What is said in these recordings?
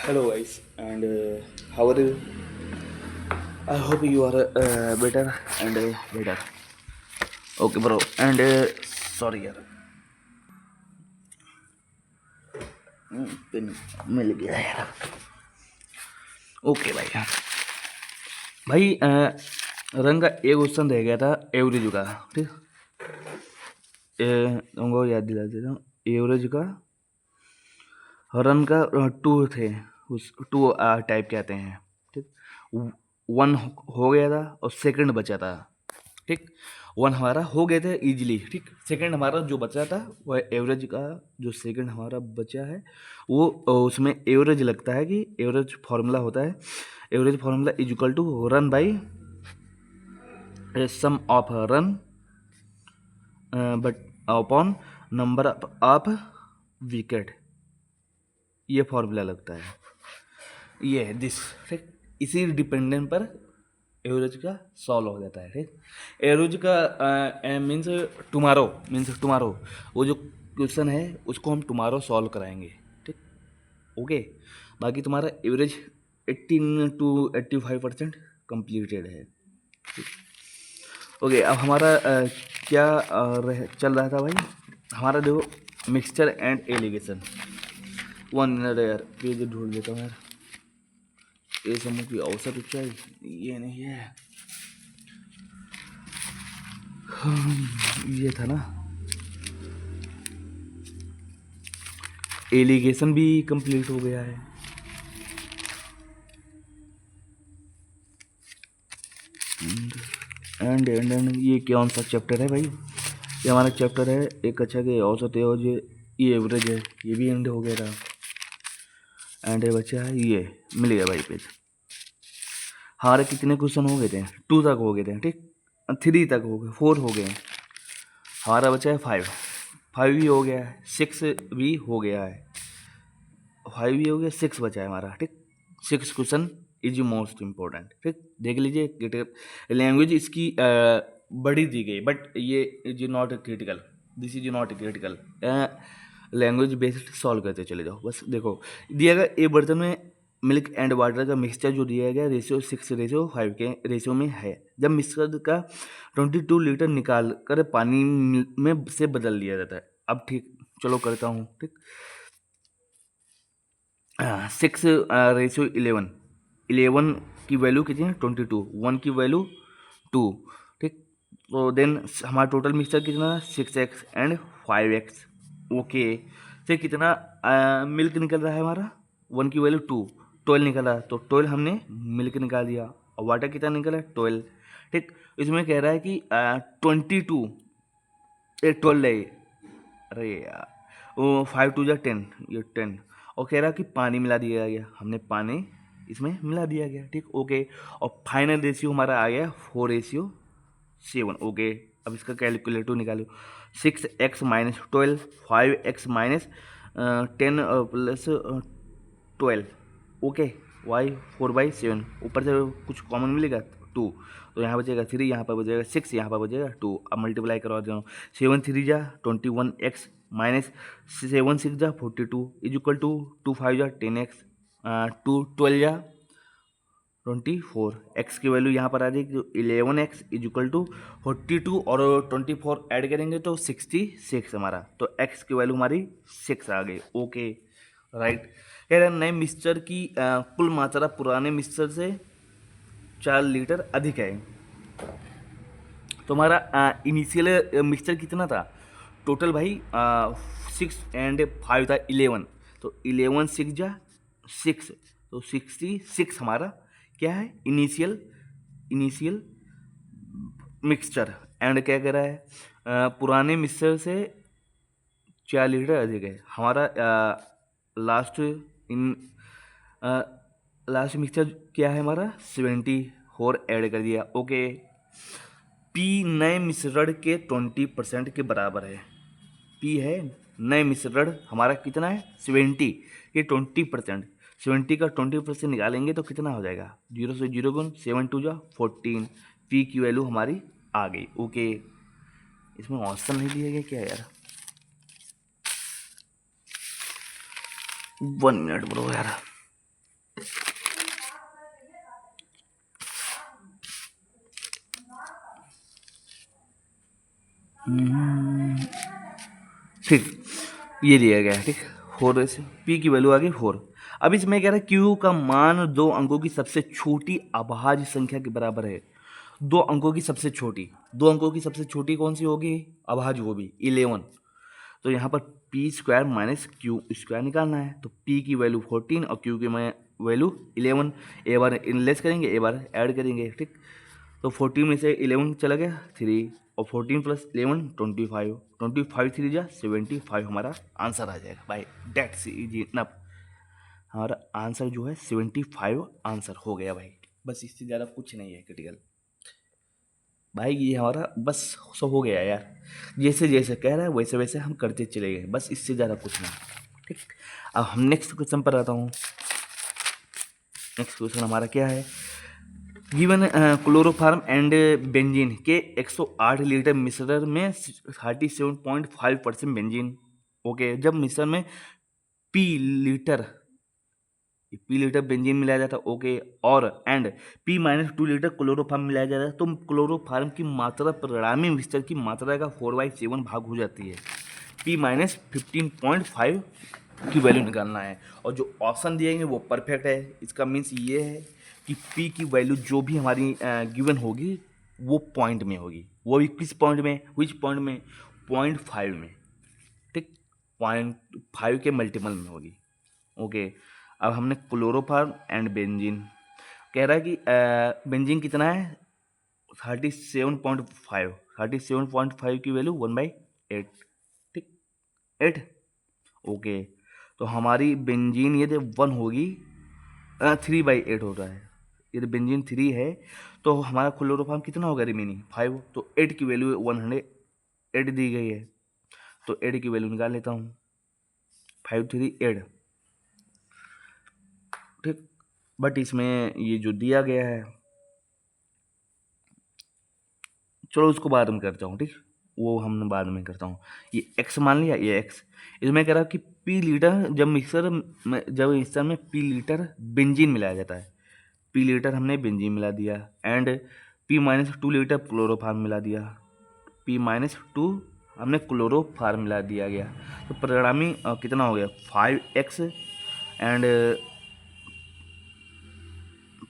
Hello guys, and how are you? I hope you are better and better. Okay, bro. And sorry यार, pin मिल गया यार. Okay भाई. भाई रंग का एक क्वेश्चन रह गया था एवरेज का. ठीक. तुमको याद दिला देता हूँ. एवरेज का रन का टू थे. उस टू टाइप के आते हैं. ठीक. वन हो गया था और सेकंड बचा था. ठीक. वन हमारा हो गए थे इजीली. ठीक. सेकंड हमारा जो बचा था वह एवरेज का जो सेकंड हमारा बचा है वो उसमें एवरेज लगता है कि एवरेज फार्मूला होता है. Average formula is equal to run by sum of run but upon number of wicket. ये फार्मूला लगता है. ये है दिस. ठीक. इसी डिपेंडेंट पर एवरेज का सॉल्व हो जाता है. ठीक. एवरेज का मीन्स टुमारो वो जो क्वेश्चन है उसको हम टुमारो सॉल्व कराएंगे. ठीक. ओके. बाकी तुम्हारा एवरेज 18 to 85% कंप्लीटेड है. ठीक. ओके. अब हमारा क्या चल रहा था भाई. हमारा देखो mixture and allegation. One minute यार, पेज ढूंढ लेता हूँ यार. ए समूह की औसत ऊंचाई ये नहीं है. ये था ना. एलिगेशन भी कंप्लीट हो गया है. एंड ये कौन सा चैप्टर है भाई. ये हमारा चैप्टर है एक अच्छा के औसत एवरेज. ये एवरेज है. ये भी एंड हो गया था. एंड बच्चा है ये मिल गया भाई पेज. हमारे कितने क्वेश्चन हो गए थे. टू तक हो गए थे. ठीक. थ्री तक हो गए. फोर हो गए. हमारा बचा है फाइव. फाइव भी हो गया है. सिक्स भी हो गया है. फाइव भी हो गया. सिक्स बचा है हमारा. ठीक. Six question is most important. ठीक. देख लीजिए. लैंग्वेज इसकी बड़ी दी गई बट ये is not critical. This is not critical. Language based solve करते चले जाओ. बस देखो दिया गया एक बर्तन में मिल्क एंड वाटर का मिक्सचर जो दिया गया रेशियो 6:5 के रेशियो में है. जब मिक्सचर का 22 लीटर निकाल कर पानी में से बदल दिया जाता है. अब ठीक चलो करता हूँ. ठीक. 6:11. 11 की वैल्यू कितनी है 22. 1 की वैल्यू 2. ठीक. तो देन हमारा टोटल मिक्सचर कितना है 6x एंड 5x. ओके. फिर कितना मिल्क निकल रहा है हमारा. 1 की वैल्यू 2. 12 निकला तो 12 हमने मिल्क निकाल दिया. और वाटर कितना निकला 12. ठीक. इसमें कह रहा है कि 22 12 है. अरे यार वो 5 2 10. ये 10. और कह रहा कि पानी मिला दिया गया. हमने पानी इसमें मिला दिया गया. ठीक. ओके. और फाइनल रेशियो हमारा आ गया 4:7. ओके. अब इसका कैलकुलेटर निकालो. 6x-12 5x minus 10 plus 12. Okay. y 4/7. ऊपर से कुछ कॉमन मिलेगा 2. तो यहाँ बचेगा 3. यहाँ पर बचेगा 6. यहाँ पर बचेगा 2. अब मल्टीप्लाई करवा दे रहा हूँ. 7 3 जा 21x माइनस 7 6 जा 42 इज इक्वल टू 2 5 जा 10x 2 12 जा 24. x की वैल्यू यहाँ पर आ जाएगी. 11x इज इक्वल टू 42 और 24 ऐड करेंगे तो 66 हमारा. तो x की वैल्यू हमारी 6 आ गई. ओके. राइट. कह रहे हैं नए मिक्सचर की कुल मात्रा पुराने मिक्सचर से 4 लीटर अधिक है. तो हमारा इनिशियल मिक्सचर कितना था टोटल भाई 6 एंड 5 था 11. तो 11 6 जा 6. तो 66 हमारा क्या है इनिशियल मिक्सचर. एंड क्या कह रहा है पुराने मिक्सचर से 4 लीटर अधिक है. हमारा लास्ट मिक्सचर क्या है हमारा 74 ऐड कर दिया. ओके. पी नए मिश्रण के 20% के बराबर है. पी है नए मिश्रण हमारा कितना है 70 के 20%. 70 का 20% निकालेंगे तो कितना हो जाएगा. 0 से 0 गुण 7 2 जा 14. पी की वैल्यू हमारी आ गई. ओके. इसमें ऑप्शन नहीं दिया गया क्या यार. 1 मिनट ब्रो यार. ठीक, ये दिया गया है। ठीक, 4 से पी की वैल्यू आ गई 4। अब इसमें कह रहा है क्यू का मान 2 अंकों की सबसे छोटी अभाज्य संख्या के बराबर है। 2 अंकों की सबसे छोटी, 2 अंकों की सबसे छोटी कौन सी होगी? अभाज्य, वो भी 11। तो यहाँ पर P square minus Q square निकालना है। तो पी की वैल्यू 14 और क्यू की वैल्यू 11। ए बार लेस करेंगे, ए बार ऐड करेंगे। ठीक, तो 14 में से 11 चला गया 3, और 14 प्लस 11 25, 25 3 जा 75 हमारा आंसर आ जाएगा भाई। डेट्स इजी इनफ, हमारा आंसर जो है 75 आंसर हो गया भाई। बस इससे ज़्यादा कुछ नहीं है क्रिटिकल भाई, ये हमारा बस सब हो गया यार। जैसे जैसे कह रहा है वैसे वैसे हम करते चले गए, बस इससे ज़्यादा कुछ नहीं। ठीक, अब हम नेक्स्ट क्वेश्चन पर आता हूँ। नेक्स्ट क्वेश्चन हमारा क्या है? गिवन क्लोरोफार्म एंड बेंजीन के 108 लीटर मिश्रण में 37.5% बेंजीन। ओके, जब मिश्रण में पी लीटर बेंजीन मिलाया जाता है, ओके, और and P minus 2 litre chloroform मिलाया जाता है, तो क्लोरोफार्म की मात्रा परिणामी मिश्रण की मात्रा का 4/7 भाग हो जाती है। पी माइनस 15.5 की वैल्यू निकालना है, और जो ऑप्शन दिए हैं वो परफेक्ट है। इसका मीन्स ये है कि पी की वैल्यू जो भी हमारी गिवन होगी वो पॉइंट में होगी। वो भी किस पॉइंट में? विच पॉइंट में? 0.5 में। ठीक, 0.5 के मल्टीपल में होगी। ओके, अब हमने क्लोरोफार्म एंड बेंजीन कह रहा है कि बेंजीन कितना है? 37.5, 37.5 की वैल्यू 1/8। ठीक, 8। ओके, तो हमारी बेंजीन यदि 1 होगी, 3/8 हो रहा है। यदि बेंजीन 3 है तो हमारा क्लोरोफार्म कितना होगा रिमेनिंग? 5। तो 8 की वैल्यू 108 दी गई है, तो 8 की वैल्यू निकाल लेता हूँ। 5 3 8। ठीक, बट इसमें ये जो दिया गया है, चलो उसको बाद में करता हूँ। ठीक, वो हम बाद में करता हूँ। ये x मान लिया, ये x। इसमें कह रहा कि पी लीटर जब मिक्सर में पी लीटर बेंजीन मिलाया जाता है, पी लीटर हमने बेंजीन मिला दिया, and P minus 2 litre chloroform मिला दिया, पी माइनस 2 हमने क्लोरोफार्म मिला दिया गया। तो परिणामी कितना हो गया? 5x and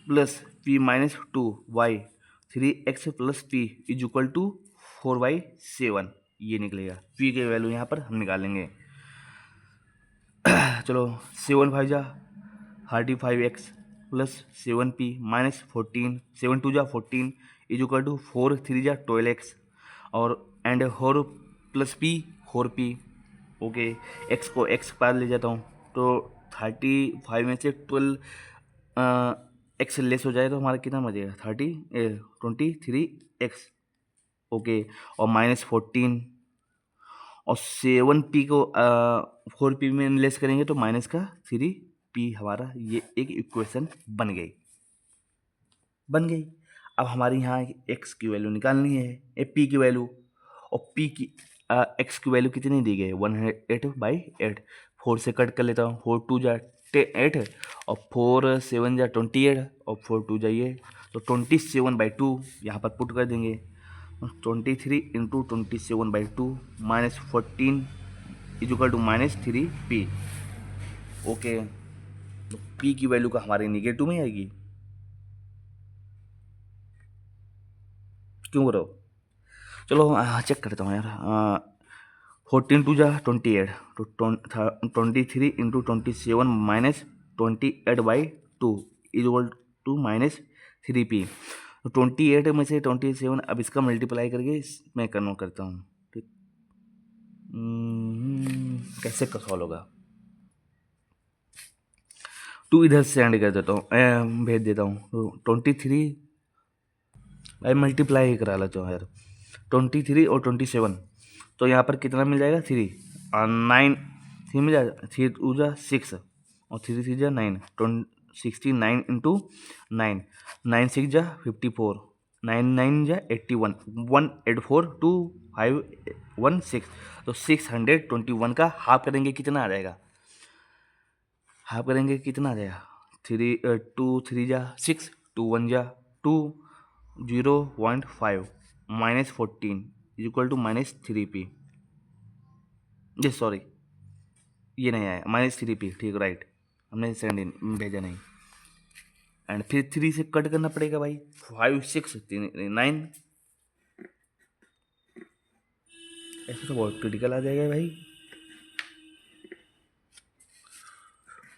plus P minus 2y, 3x plus P is equal to 4/7। ये निकलेगा। पी के वैल्यू यहाँ पर हम निकालेंगे। चलो, 7 5 जा 35x प्लस 7p माइनस 14, 7 2 जा 14 इज इक्वल टू 4 3 जा 12x, और and 4 plus p 4p। Okay, x को x पार ले जाता हूँ, तो 35 में से 12 x लेस हो जाए तो हमारा कितना बचेगा? 23x। ओके, और माइनस 14, और 7p को 4p में लेस करेंगे तो माइनस का 3p। हमारा ये एक इक्वेशन बन गई। अब हमारी यहाँ x की वैल्यू निकालनी है, p की वैल्यू, और p की x की वैल्यू कितनी दी गई है? 108/8। 4 से कट कर लेता हूँ, 4 2 जा 8, और 4 7 जा 28, और 4 2 जाइए तो 27/2 यहाँ पर पुट कर देंगे। 23 into 27/2 minus 14 is equal to minus 3p। Okay, तो p की वैल्यू का हमारे निगेटिव में आएगी। क्यों करो? चलो चेक करता हूँ यार। 14 2 जा 28, तो 23 into 27 minus 28/2 is equal to minus 3p। तो 28 में से 27, अब इसका मल्टीप्लाई करके मैं कन्वर्ट करता हूँ। ठीक, कैसे सॉल्व होगा? 2 इधर से एंड कर देता हूँ, भेज देता हूँ। तो 23 भाई मल्टीप्लाई ही करा लेता हूँ यार। 23 और 27, तो यहाँ पर कितना मिल जाएगा? 3 और 9, 3 मिल जाएगा। 3 2 जा 6 और 3 3 जा 9, 69 इंटू 9, 9 6 जा 54, 9 9 जा 81, 184 2 5 1 6। तो 621 का हाफ करेंगे कितना आ जाएगा? हाफ करेंगे कितना आ जाएगा? टू थ्री जा 6, 2 1 जा 2, 0.5 -14 equal to -3p। Ji sorry, ये नहीं आया, -3p, ठीक राइट, हमने सेंड भेजा नहीं। एंड फिर 3 से कट करना पड़ेगा भाई, 5 6 9, ऐसे तो बहुत क्रिटिकल आ जाएगा भाई।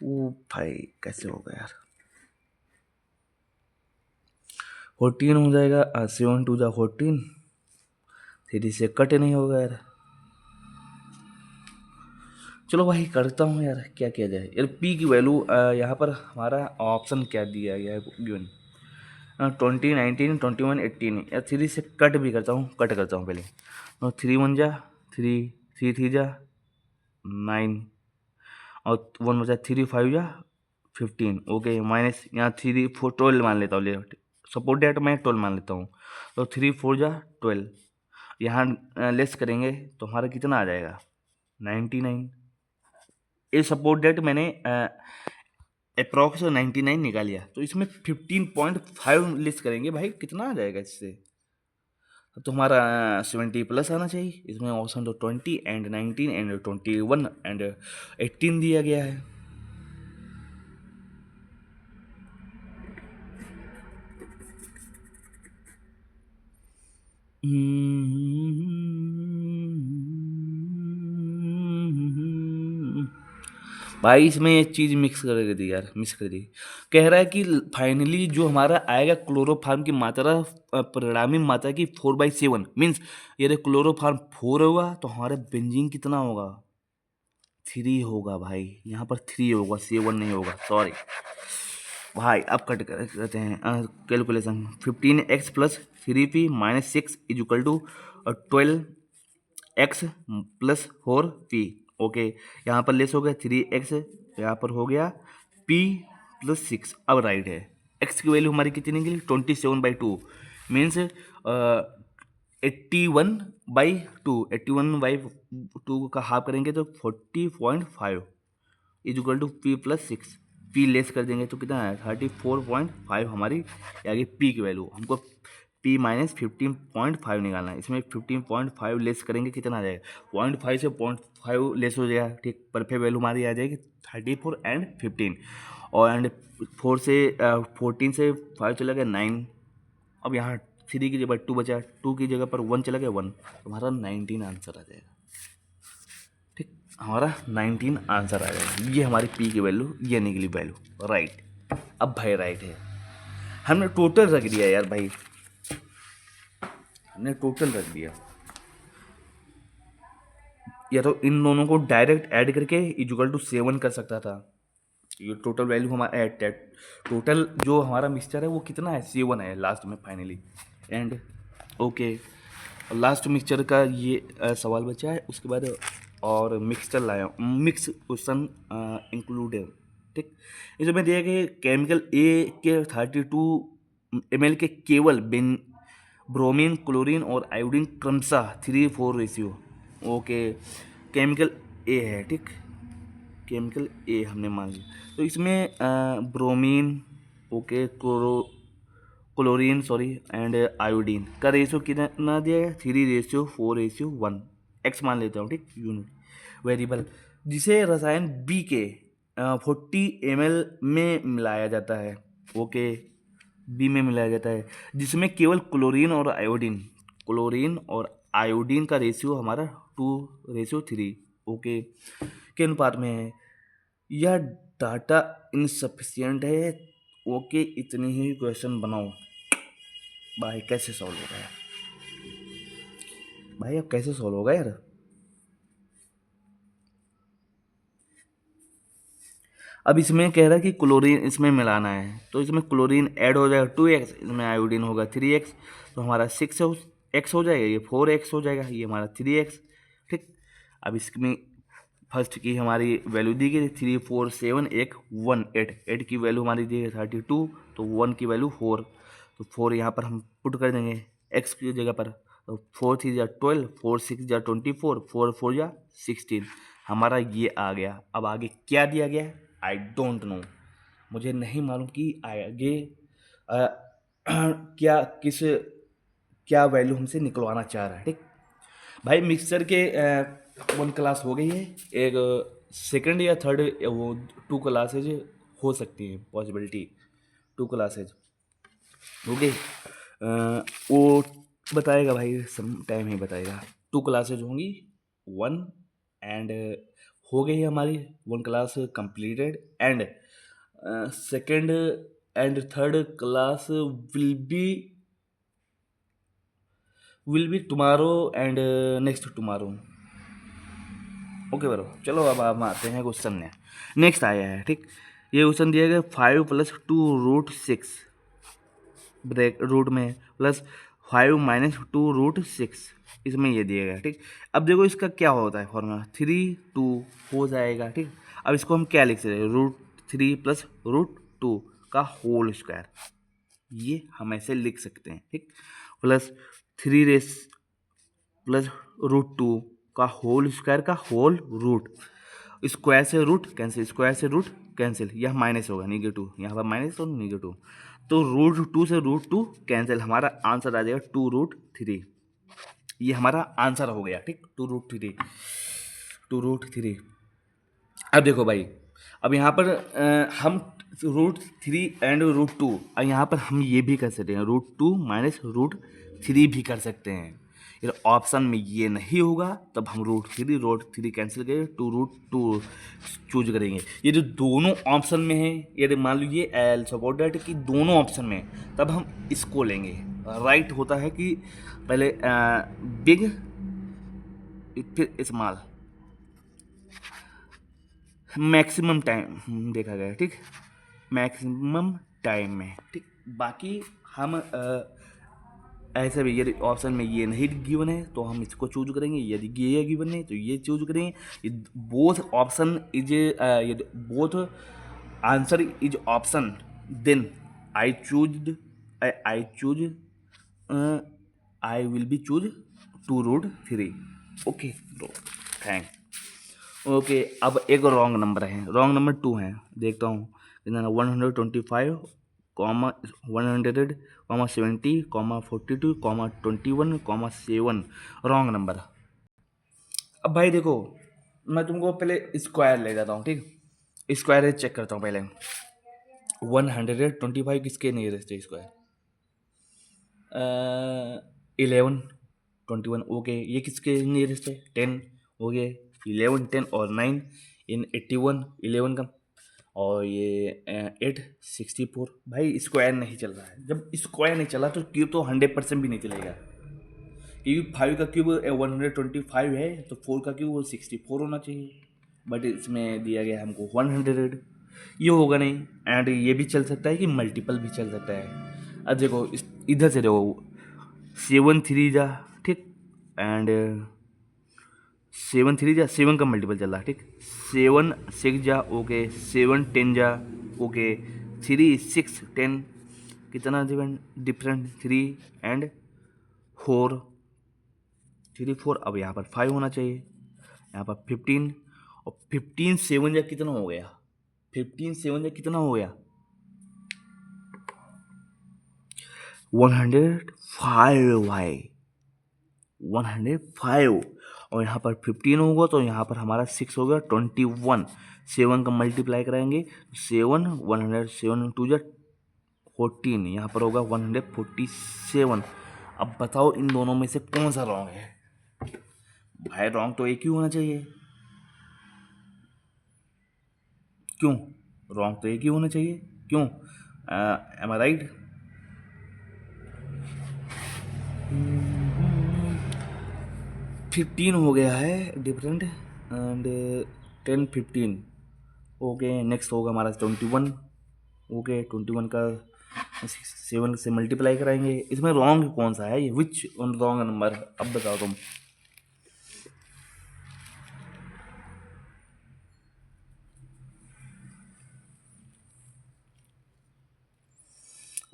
ओ भाई कैसे होगा यार, 14 हो जाएगा, 7 2 जा 14, 3 से कट नहीं होगा यार। चलो भाई करता हूँ यार, क्या किया जाए यार। पी की वैल्यू यहाँ पर हमारा ऑप्शन क्या दिया गया है गिवन, 20 19 21 18 या 3 से कट भी करता हूँ, कट करता हूँ पहले। 3 1 जा 3, 3 3 जा 9 और 1 बचा 3 5 जा 15, ओके माइनस यहाँ 3 4 12 मान लेता हूँ, सपोर्ट डेट मैं 12 मान लेता हूँ। तो 3 4 जा 12, यहाँ लेस करेंगे तो हमारा कितना आ जाएगा 99। ये सपोर्ट डेट मैंने अप्रॉक्स 99 निकाल लिया, तो इसमें 15.5 लेस करेंगे भाई, कितना आ जाएगा इससे, तो हमारा 70 प्लस आना चाहिए। इसमें ऑप्शन तो 20 एंड 19 एंड 21 एंड 18 दिया गया है। भाई इसमें एक चीज़ मिक्स कर दी यार, मिक्स कर दी। कह रहा है कि फाइनली जो हमारा आएगा क्लोरोफार्म की मात्रा, परिणामी मात्रा की 4/7 मीन्स ये क्लोरोफार्म 4 होगा तो हमारा बेंजीन कितना होगा 3 होगा भाई, यहाँ पर 3 होगा 7 नहीं होगा, सॉरी भाई। अब कट करते हैं calculation, 15x plus 3p minus 6 is equal to 12x plus 4p, okay. यहाँ पर लेस हो गया 3x, यहाँ पर हो गया p प्लस 6। अब राइट है, x की वैल्यू हमारी कितनी निकली 27/2 मीन्स 81/2, 81/2 का हाफ करेंगे तो 40.5 is equal to p plus 6, p less कर देंगे तो कितना है 34.5 हमारी आगे p की वैल्यू। हमको p माइनस 15.5 निकालना है, इसमें 15.5 लेस करेंगे कितना आ जाएगा 0.5 से 0.5 लेस हो जाएगा, ठीक। परफेक्ट वैल्यू हमारी आ जाएगी 34 एंड 15, और एंड 4 से 14 से 5 चला गया 9, अब यहाँ 3 की जगह 2 बचा, 2 की जगह पर 1 चला गया 1, हमारा 19 आंसर आ जाएगा, ठीक। हमारा 19 आंसर आ जाएगा, ये हमारी पी की वैल्यू, ये निकली वैल्यू राइट। अब भाई राइट है, हमने टोटल रख दिया यार भाई, हमने टोटल रख दिया, या तो इन दोनों को डायरेक्ट ऐड करके इक्वल टू 7 कर सकता था। ये टोटल वैल्यू हमारा ऐड टोटल जो हमारा मिक्सचर है वो कितना है 7 है लास्ट में finally, and okay. Last mixture का ये सवाल बचा है, उसके बाद और मिक्सचर लाया, मिक्स क्वेश्चन इंक्लूडेड, ठीक। इसमें दिया कि केमिकल ए के 32 ml के केवल ब्रोमीन, क्लोरीन और आयोडीन क्रमशः 3:4 रेशियो, ओके। केमिकल ए है, ठीक, केमिकल ए हमने मान लिया। तो इसमें bromine, okay, chlorine sorry and iodine का रेशियो कितना दिया है 3:4:1, एक्स मान लेता हूँ, ठीक, यूनिट वेरिएबल, जिसे रसायन बी के 40 ml में मिलाया जाता है, ओके, बी में मिलाया जाता है, जिसमें केवल क्लोरीन और आयोडीन का रेशियो हमारा 2:3, ओके, के अनुपात में है। यह डाटा इनसफिशियंट है, ओके। इतनी ही क्वेश्चन बनाओ भाई, कैसे सॉल्व होगा यार भाई, अब कैसे सॉल्व होगा यार। अब इसमें कह रहा है कि क्लोरीन इसमें मिलाना है, तो इसमें क्लोरीन ऐड हो जाएगा 2x, इसमें आयोडीन होगा 3x, तो हमारा 6x हो जाएगा, ये 4x हो जाएगा, ये हमारा 3x, ठीक। अब इसमें फर्स्ट की हमारी वैल्यू दी गई 3 4 7 1 1 8, 8 की वैल्यू हमारी दी है 32, तो 1 की वैल्यू 4, तो 4 यहाँ पर हम पुट कर देंगे x की जगह पर, तो 4 3 जा 12, 4 6 जा 24, 4 4 जा 16, हमारा ये आ गया। अब आगे क्या दिया गया है आई डोंट नो, मुझे नहीं मालूम कि आगे अ, क्या किस क्या वैल्यू हमसे निकलवाना चाह रहा है। ठीक भाई, मिक्सचर के 1 क्लास हो गई है। एक सेकंड या थर्ड वो 2 क्लासेज हो सकती हैं, पॉसिबिलिटी 2 क्लासेज। ओके, वो बताएगा भाई, सम टाइम ही बताएगा। 2 क्लासेज होंगी, 1 एंड हो गई है हमारी 1 class completed, and second and third class will be tomorrow and next tomorrow. Okay bro, चलो अब हम आते हैं क्वेश्चन में। नेक्स्ट आया है, ठीक, ये क्वेश्चन दिया गया 5 + 2√6 ब्रैक रूट में प्लस 5 - 2√6, इसमें ये दिया गया। ठीक, अब देखो इसका क्या होता है फॉर्मूला, 3 2 हो जाएगा। ठीक, अब इसको हम क्या लिख सकते हैं, √3 + √2 का होल स्क्वायर, ये हम ऐसे लिख सकते हैं। ठीक, प्लस 3 रेस प्लस √2 का होल स्क्वायर का होल रूट, स्क्वायर से रूट कैंसिल, स्क्वायर से रूट कैंसिल, यह माइनस होगा, -2, यहाँ पर माइनस और -2, तो √2 से √2 कैंसिल, हमारा आंसर आ जाएगा 2√3। ये हमारा आंसर हो गया। ठीक, 2√3। अब देखो भाई, अब यहाँ पर हम √3 एंड √2, और यहाँ पर हम ये भी कर सकते हैं, √2 - √3 भी कर सकते हैं। यदि ऑप्शन में ये नहीं होगा तब हम √3 कैंसिल करेंगे, 2√2 चूज करेंगे। ये जो दोनों ऑप्शन में है, यदि मान लीजिए एल सपोर्टेड कि दोनों ऑप्शन में, तब हम इसको लेंगे। राइट होता है कि पहले बिग फिर स्मॉल, मैक्सिमम टाइम देखा गया। ठीक, मैक्सिमम टाइम में। ठीक, बाकी हम ऐसे भी यदि ऑप्शन में ये नहीं गिवन है तो हम इसको चूज करेंगे, यदि ये गिवन है तो ये चूज करेंगे। ये बोथ ऑप्शन इज, यदि both answer is option, then I choose I will be choose 2√3। Okay bro, thank. Okay, अब एक रॉन्ग नंबर है, रॉन्ग नंबर 2 है, देखता हूँ कितना, 125, 100, 70, 42, 21, 7 रॉन्ग नंबर। अब भाई देखो, मैं तुमको पहले स्क्वायर ले जाता हूँ। ठीक, स्क्वायर चेक करता हूँ पहले। 125 किसके नियरेस्ट है स्क्वायर, 11, 21, ओके। ये किसके नियरेस्ट है, 10, हो गए 11, 10 और 9 इन 81, 11 का, और ये 8, 64। भाई स्क्वायर नहीं चल रहा है, जब स्क्वायर नहीं चला तो क्यूब तो 100% भी नहीं चलेगा, क्योंकि 5 का क्यूब 125 है, तो 4 का क्यूब 64 होना चाहिए, बट इसमें दिया गया हमको 100, ये होगा नहीं। एंड ये भी चल सकता है कि मल्टीपल भी चल सकता है। अब देखो इधर से देखो, 7 3 जा, ठीक, एंड 7 3 जा, 7 का मल्टीपल चल रहा है। ठीक, 7 6 जा, ओके, 7 10 जा, ओके, 3 6 10, कितना डिफरेंट, 3 एंड 4, 3 4, अब यहाँ पर 5 होना चाहिए, यहाँ पर 15, और 15 7 जा कितना हो गया, 15 7 जा कितना हो गया, 105 भाई, 105, और यहाँ पर 15 होगा तो यहाँ पर हमारा 6 होगा 21, 7 का मल्टीप्लाई कराएंगे, 7 107 2 जा 14, यहाँ पर होगा 147। अब बताओ इन दोनों में से कौन सा रॉन्ग है। भाई रॉन्ग तो एक ही होना चाहिए, क्यों, रॉन्ग तो एक ही होना चाहिए, क्यों, एम आई राइट। 15 हो गया है डिफरेंट, एंड 10 15, ओके। नेक्स्ट होगा हमारा 21, ओके, 21 का 7 से मल्टीप्लाई कराएंगे। इसमें रॉन्ग कौन सा है, ये विच रॉन्ग नंबर, अब बताओ तुम।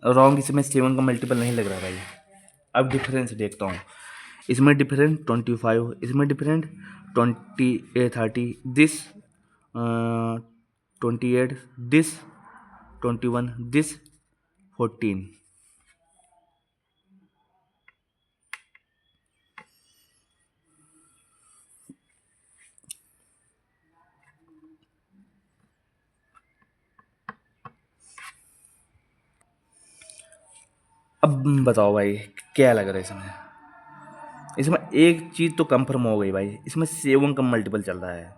रॉन्ग इसमें 7 का मल्टीपल नहीं लग रहा भाई। अब डिफरेंस देखता हूँ, इसमें डिफरेंट 25, इसमें डिफरेंट 20 30, दिस 28, दिस 21, this 14. अब बताओ भाई क्या लग रहा है इसमें एक चीज़ तो कंफर्म हो गई भाई, इसमें 7 का मल्टीपल चल रहा है।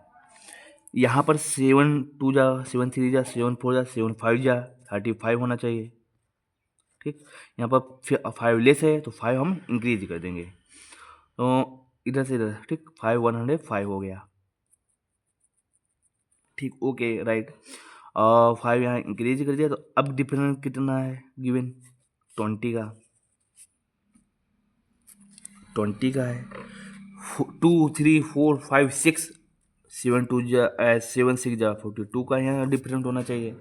यहाँ पर 7 2 जा, 7 3 जा, 7 4 जा, 7 5 जा, 35 होना चाहिए। ठीक, यहाँ पर 5 लेस है तो 5 हम इंक्रीज कर देंगे, तो इधर से इधर। ठीक, 105 हो गया। ठीक, ओके राइट। 5 यहाँ इंक्रीज कर दिया, तो अब डिफरेंस कितना है गिवन? 20 का है। 2 3 4 5 6, 7 2 जा 7 6 जा 42 का यहाँ डिफरेंट होना चाहिए।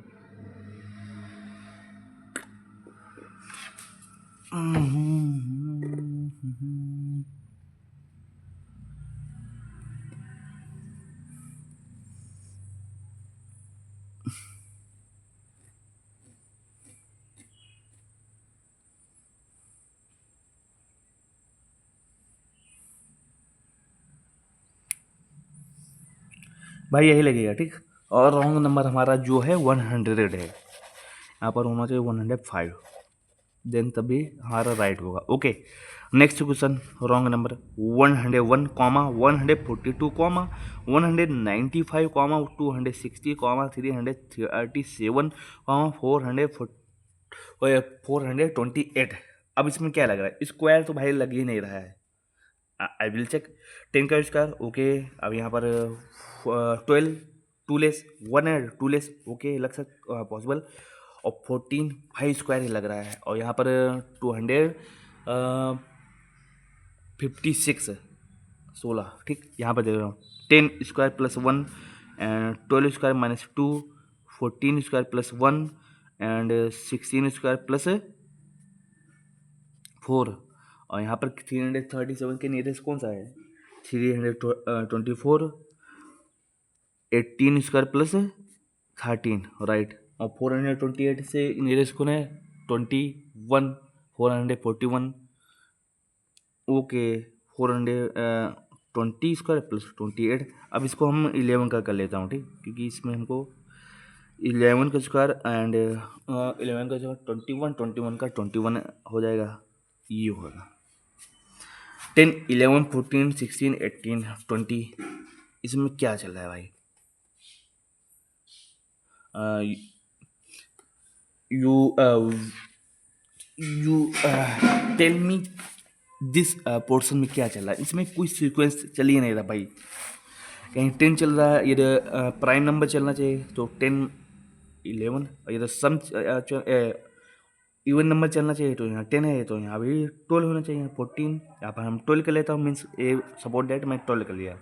भाई यही लगेगा। ठीक, और रॉन्ग नंबर हमारा जो है 100 है, यहाँ पर होना चाहिए 105, देन तभी हमारा राइट होगा। Okay, next question. Wrong number 101, 142, 195, 260, 337, 428। अब इसमें क्या लग रहा है? स्क्वायर तो भाई लग ही नहीं रहा है। I will check. 10 का स्क्वायर, ओके। अब यहाँ पर 12, 2 लेस 1 है, 2 लेस, ओके, लग सकता पॉसिबल। और 14 5 स्क्वायर ही लग रहा है। और यहाँ पर 256 16। ठीक, यहाँ पर देख रहा हूँ 10 square plus 1 and 12 square minus 2, 14 square plus 1 and 16 square plus 4। और यहाँ पर 337 के नियरेस्ट कौन सा है? 324, 18 स्क्वायर प्लस 13, राइट। और 428 से नियरेस्ट कौन है? 21, 441, ओके। 420 square plus 28। अब इसको हम 11 का कर लेता हूँ, ठीक, क्योंकि इसमें हमको 11 का स्क्वायर एंड 11 का स्क्वायर 21, 21 का 21 हो जाएगा, ये होगा। 10 11 14 16 18 20। इसमें क्या चल रहा है भाई? You tell me this portion में क्या चल रहा है? इसमें कोई सीक्वेंस चल ही नहीं रहा भाई। कहीं 10 चल रहा है, इधर प्राइम नंबर चलना चाहिए तो 10 11, और इधर सम इवन नंबर चलना चाहिए तो यहाँ 10 है, तो यहाँ भी 12 होना चाहिए, 14। यहाँ पर हम 12 कर लेता हूँ, मीन्स ए सपोर्ट डेट मैं 12 कर लिया।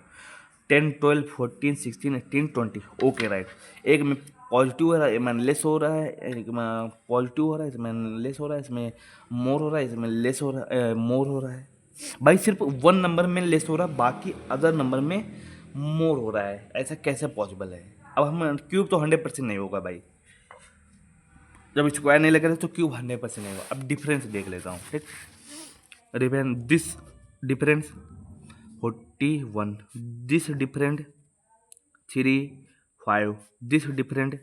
10 12 14 16 18 20, ओके राइट। एक में पॉजिटिव हो रहा है, इसमें लेस हो रहा है, एक में पॉजिटिव हो रहा है, इसमें लेस हो रहा है, इसमें मोर हो रहा है, इसमें लेस हो रहा है, मोर हो रहा है। भाई सिर्फ 1 नंबर में लेस हो रहा है, बाकी अदर नंबर में मोर हो रहा है, ऐसा कैसे पॉसिबल है? अब हम क्यूब तो 100% नहीं होगा भाई, जब स्क्वायर नहीं लग रहा तो क्यूब 100% नहीं होगा। अब डिफरेंस देख लेता हूँ, ठीक। Difference, this difference 41, this different 3 5, this different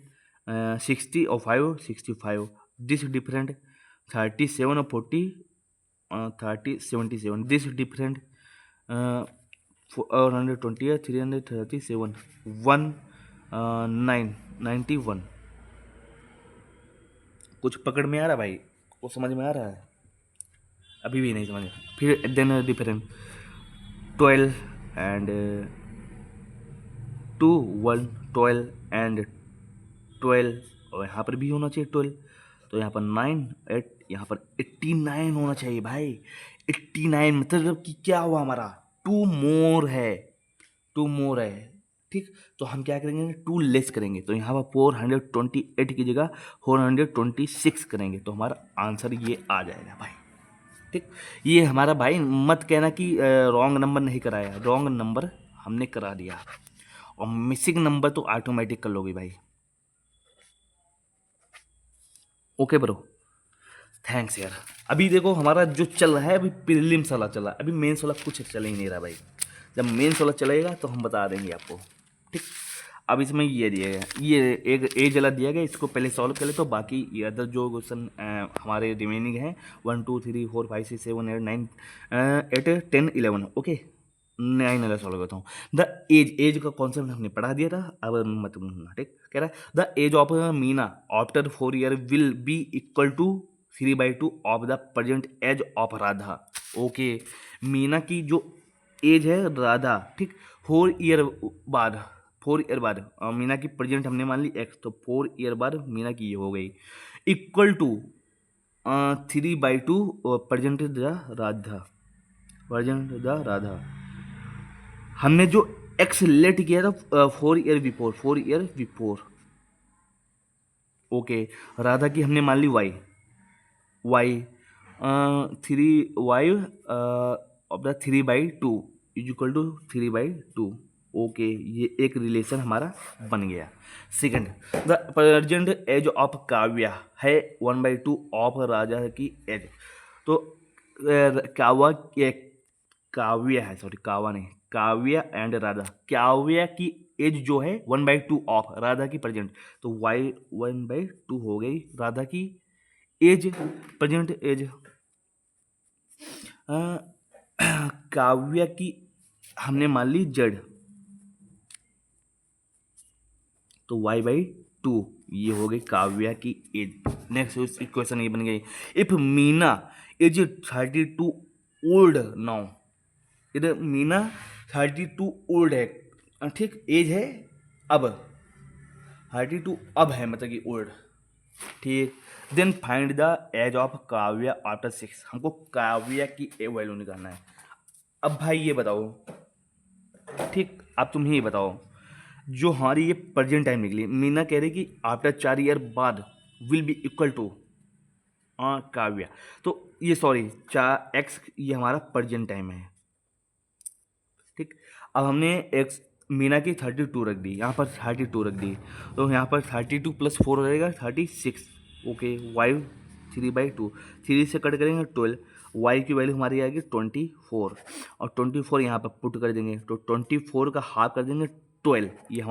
60 और 5 65, दिस डिफरेंट 37 और 40 30 77, दिस डिफरेंट 420 337 1 9 91। कुछ पकड़ में आ रहा भाई? कुछ समझ में आ रहा है? अभी भी नहीं समझ में। फिर देन डिफरेंट 12 एंड 2 1 12 एंड 12, और यहाँ पर भी होना चाहिए 12, तो यहाँ पर 9 8, यहाँ पर 89 होना चाहिए भाई। 89 मतलब कि क्या हुआ हमारा? 2 मोर है, 2 मोर है, ठीक। तो हम क्या करेंगे? 2 लेस करेंगे, तो यहाँ पर 428 की जगह 426 करेंगे, तो हमारा आंसर ये आ जाएगा भाई, ठीक। ये हमारा भाई मत कहना कि रॉन्ग नंबर नहीं कराया, रॉन्ग नंबर हमने करा दिया, और मिसिंग नंबर तो ऑटोमेटिक कर लोगे भाई। ओके ब्रो, थैंक्स यार। अभी देखो हमारा जो चल रहा है अभी प्रीलिम्स वाला चला, अभी मेंस वाला कुछ चल ही नहीं रहा भाई। जब मेंस वाला चलेगा तो हम बता देंगे आपको, ठीक। अब इसमें ये दिया गया, ये एक एज वाला दिया गया, इसको पहले सॉल्व कर ले तो बाकी ये अदर जो क्वेश्चन हमारे रिमेनिंग हैं 1 2 3 4 5 6 7 8 9 8 10 11, ओके। 9 वाला सॉल्व करता हूँ। द एज का कॉन्सेप्ट हमने पढ़ा दिया था, अब मत भूलना, ठीक। कह रहा है the age of Meena after 4 year will be equal to 3/2 of the present age of Radha. Okay, Meena की जो एज है राधा, ठीक, 4 ईयर बाद, 4 ईयर बाद मीना की प्रेजेंट हमने मान ली एक्स, तो 4 ईयर बाद मीना की ये हो गई equal to 3/2 present the Radha, present the Radha. हमने जो एक्स लेट किया था 4 year before, 4 year before, okay. Radha की हमने मान ली Y, Y 3 Y of the 3/2 is equal to 3/2, okay. ये एक रिलेशन हमारा बन गया। Second, the present age of Kavya है 1/2 ऑफ राजा की एज। तो काव्या है, सॉरी काव्या नहीं, काव्या एंड राधा, काव्या की एज जो है 1/2 ऑफ राधा की प्रेजेंट, तो वाई 1/2 हो गई राधा की एज, प्रेजेंट एज। काव्या की हमने मान ली जेड, तो y/2 ये हो गई काव्या की एज। नेक्स्ट इक्वेशन ये बन गई, if Meena is 32 old now, इधर मीना 32 ओल्ड है, ठीक, एज है अब 32 अब है, मतलब कि ओल्ड, ठीक। Then find the age of Kavya after 6, हमको काव्या की वैल्यू निकालना है। अब भाई ये बताओ, ठीक, अब तुम ही बताओ, जो हमारी ये प्रेजेंट टाइम निकली, मीना कह रही कि आफ्टर 4 ईयर बाद will be equal to Kavya, तो ये सॉरी 4x ये हमारा प्रेजेंट टाइम है, ठीक। अब हमने एक्स मीना की 32 रख दी, यहाँ पर 32 रख दी, तो यहाँ पर 32 + 4 हो जाएगा 36, ओके। वाई 3/2, 3 से कट करेंगे 12, वाई की वैल्यू हमारी आएगी 24, और 24 यहाँ पर पुट कर देंगे, तो 24 का हाफ कर देंगे 12, ये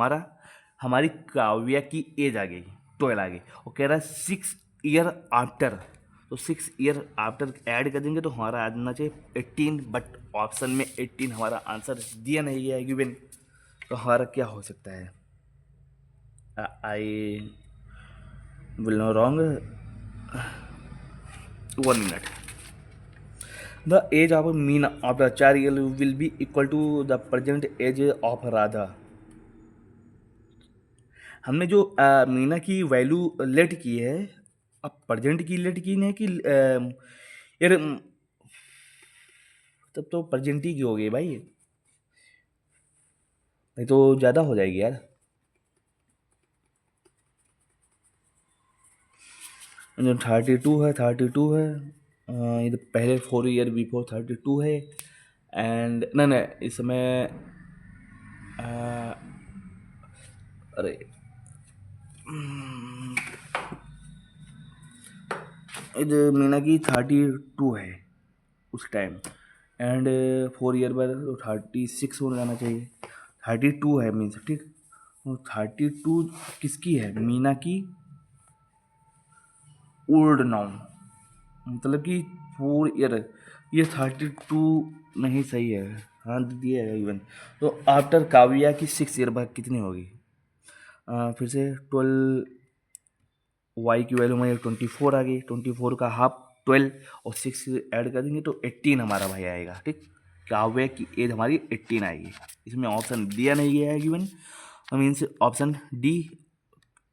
हमारी काव्या की एज आ गई, 12 आ गई। और कह रहा है 6 ईयर आफ्टर, तो 6 ईयर आफ्टर ऐड कर देंगे तो हमारा आ जाना चाहिए 18, बट ऑप्शन में 18 हमारा आंसर दिया नहीं गया है गिवन, तो हमारा क्या हो सकता है? I will no wrong, 1 minute. The age of Meena after 4 year will be equal to the present age of Radha. हमने जो मीना की वैल्यू लेट की है, अब प्रेजेंट की लेट की नहीं कि यार तब तो प्रेजेंट ही की हो गई भाई, नहीं तो ज़्यादा हो जाएगी यार। जो 32 है, 32 है, ये तो पहले 4 ईयर बिफोर 32 है, एंड नहीं इसमें अरे इधर मीना की 32 है उस टाइम, एंड 4 ईयर बाद तो 36 हो जाना चाहिए, 32 है मीन्स, ठीक। 32 किसकी है? मीना की ओल्ड नाउन, मतलब कि 4 ईयर, ये 32 नहीं सही है, हाँ दिया है इवन, तो आफ्टर काव्या की 6 ईयर बाद कितनी होगी? फिर से 12, वाई की वैल्यू में 24 आ गई, 24 का हाफ 12 और 6 ऐड कर देंगे तो 18 हमारा भाई आएगा, ठीक। काव्या की एज हमारी 18 आएगी, इसमें ऑप्शन दिया नहीं गया है given, means option D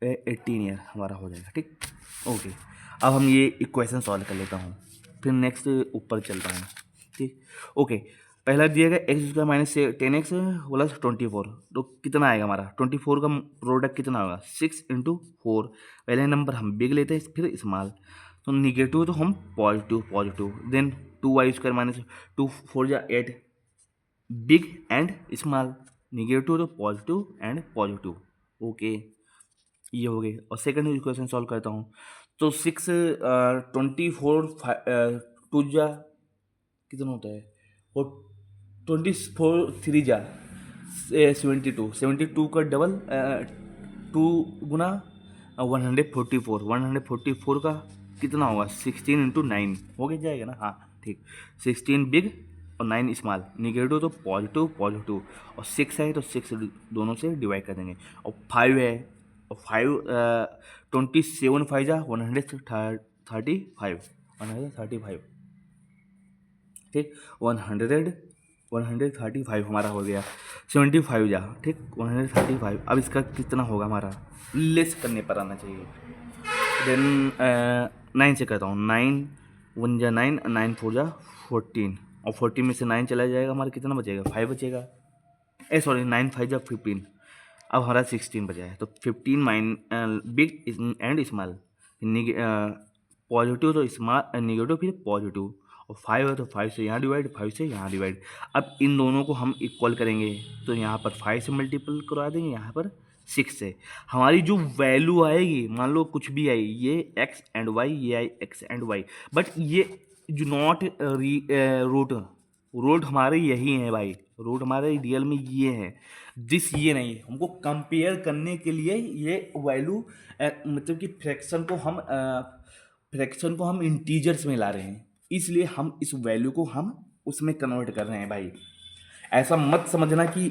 18 year हमारा हो जाएगा, ठीक, ओके। अब हम ये इक्वेशन सॉल्व कर लेता हूँ, फिर नेक्स्ट ऊपर चलता हूँ, ठीक, ओके। पहला दिया गया x² - 10x + 24, तो कितना आएगा हमारा? 24 का प्रोडक्ट कितना होगा? 6 × 4, पहले नंबर हम बिग लेते हैं फिर स्मॉल, तो निगेटिव तो हम positive, then 2y² - 2 4 × 8, big and small, negative तो पॉजिटिव एंड पॉजिटिव, ओके। ये हो गई, और सेकंड इक्वेशन सॉल्व करता हूँ, तो 6 24 टू जा कितना होता है, और 24 3 जा 72 का डबल 2 गुना 144, 144 का कितना होगा 16 × 9 हो गया जाएगा ना, हाँ ठीक। 16 बिग और 9 स्मॉल, निगेटिव तो पॉजिटिव पॉजिटिव, और 6 है तो 6 दोनों से डिवाइड कर देंगे, और 5 है, और 5 27 5 जा 135, 135 ठीक, 135 हमारा हो गया, 75 जा ठीक, 135। अब इसका कितना होगा हमारा, लेस करने पर आना चाहिए। देन 9 से करता हूँ, 9 1 जा 9, 9 4 जा 14, और 14 में से 9 चला जाएगा, हमारा कितना बचेगा 5 बचेगा, सॉरी 9 5 जा 15। अब हमारा 16 बचा है, तो 15 mine big and small, positive तो स्मॉल, निगेटिव फिर पॉजिटिव, और 5 है तो 5 से यहाँ डिवाइड, 5 से यहाँ डिवाइड। अब इन दोनों को हम इक्वल करेंगे, तो यहाँ पर 5 से मल्टीपल करवा देंगे, यहाँ पर 6 से। हमारी जो वैल्यू आएगी, मान लो कुछ भी आई, ये x एंड y, ये आई x एंड y, बट ये जो नॉट रूट हमारे यही है भाई, रूट हमारे रियल में ये है, दिस ये नहीं है। हमको कंपेयर करने के लिए ये वैल्यू मतलब कि फ्रैक्शन को हम इंटीजर्स में ला रहे हैं, इसलिए हम इस वैल्यू को हम उसमें कन्वर्ट कर रहे हैं भाई। ऐसा मत समझना कि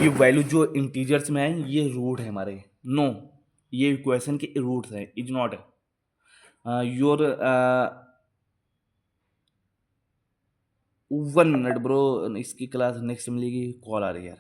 ये वैल्यू जो इंटीजर्स में है ये रूट है हमारे, नो, ये इक्वेशन के रूट्स हैं, is not your. 1 minute bro, इसकी क्लास नेक्स्ट मिलेगी, कॉल आ रही है यार।